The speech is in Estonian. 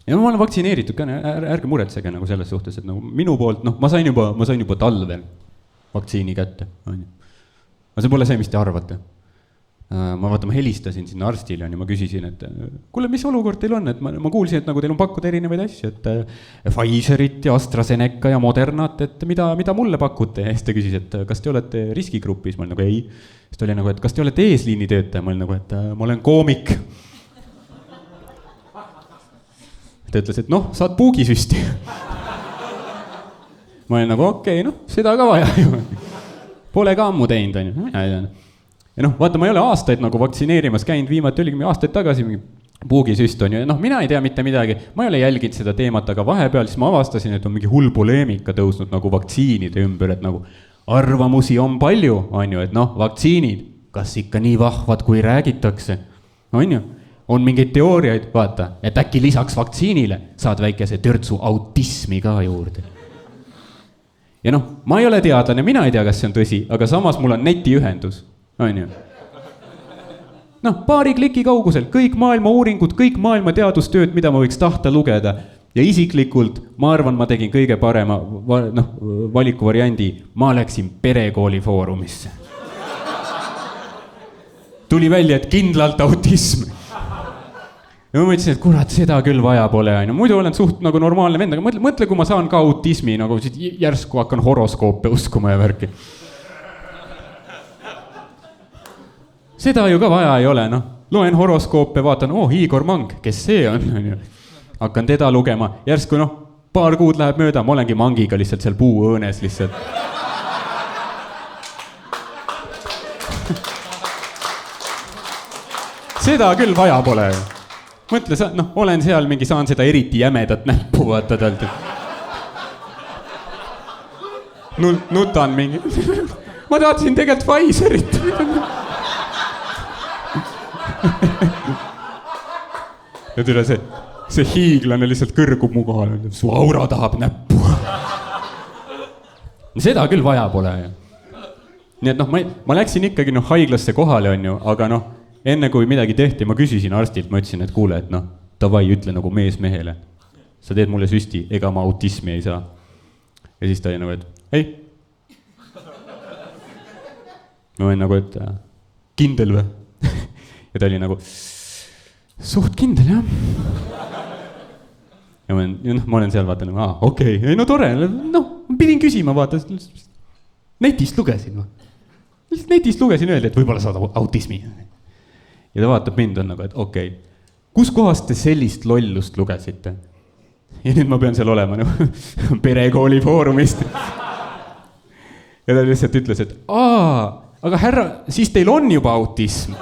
ja ma olen vaktsineeritud ka, ärge muretsege nagu selles suhtes, et nagu minu poolt, noh, ma sain juba talvel vaktsiini kätte. Aga see pole see, mis te arvate. Ma helistasin sinna arstile ja ma küsisin, et kuule, mis olukord teil on, et ma kuulsin, et nagu teil on pakkuda erinevaid asju, et Pfizerit ja AstraZeneca ja Modernat, et mida mulle pakute, ja siis ta küsis, et kas te olete riskigrupis, ma olin nagu ei, siis ta oli nagu, et kas te olete eesliini töötaja, ma olin nagu, et ma olen koomik. Ta ütles, et noh, saad puugisüsti. Ma olin nagu okei, noh, seda ka vaja ju. Pole ka ammu teinud, on ju. Ja noh, vaata, ma ei ole aastaid nagu vaktsineerimas käinud, viimati oligi aastaid tagasi mingi puugisüst on ju, noh, mina ei tea mitte midagi, ma ei ole jälginud seda teemat, aga vahepeal siis ma avastasin, et on mingi hull poleemika tõusnud nagu vaktsiinide ümber, et nagu arvamusi on palju, on ju, et noh, vaktsiinid, kas ikka nii vahvad, kui räägitakse, on ju, on mingeid teooriaid, vaata, et äkki lisaks vaktsiinile saad väikese törtsu autismi ka juurde. Ja noh, ma ei ole teadlane, mina ei tea, kas see on tõsi, aga samas mul on netiühendus. On ju. Noh, paari kliki kaugusel, kõik maailma uuringud, kõik maailma teadustööd, mida ma võiks tahta lugeda. Ja isiklikult, ma arvan, ma tegin kõige parema valikuvariandi, ma läksin perekooli foorumisse. Tuli välja, et kindlalt autism. Ja ma mõtlesin, et kurat, seda küll vaja pole. Muidu olen suht nagu normaalne vend, aga mõtle, kui ma saan ka autismi, nagu järsku hakkan horoskoope uskuma ja värki. Seda ju ka vaja ei ole, noh. Loen horoskoope, vaatan, Igor Mang, kes see on? Hakkan teda lugema. Järsku, noh, paar kuud läheb mööda, ma olengi Mangiga lihtsalt seal puuõõnes lihtsalt. Seda küll vaja pole. Mõtle, noh, olen seal mingi, saan seda eriti jämedat näppu, vaata talt. Nutan mingi. Ma tahtsin tegelikult Pfizerit. Ja tule see hiiglane lihtsalt kõrgub mu kohal, su aura tahab näppu. Seda küll vaja pole. Nii et noh, ma läksin ikkagi haiglasse kohale, on ju, aga noh, enne kui midagi tehti, ma küsisin arstilt, ma ütlesin, et kuule, et noh, davai, ütle nagu mees mehele. Sa teed mulle süsti, ega ma autismi ei saa. Ja siis ta oli nagu, et ei. Ma olin nagu, et kindel või? Ja ta oli nagu, suht kindel, jah. Ja ma olen seal vaata, nagu, okei, ei no tore, noh, pidin küsima, vaata, netist lugesin, netist lugesin öelda, et võib-olla saad autismi. Ja ta vaatab mind, on nagu, et okei, kus kohast te sellist lollust lugesite? Ja nüüd ma pean seal olema, nagu, perekooli foorumist. Ja ta lihtsalt ütles, et aga härra, siis teil on juba autism.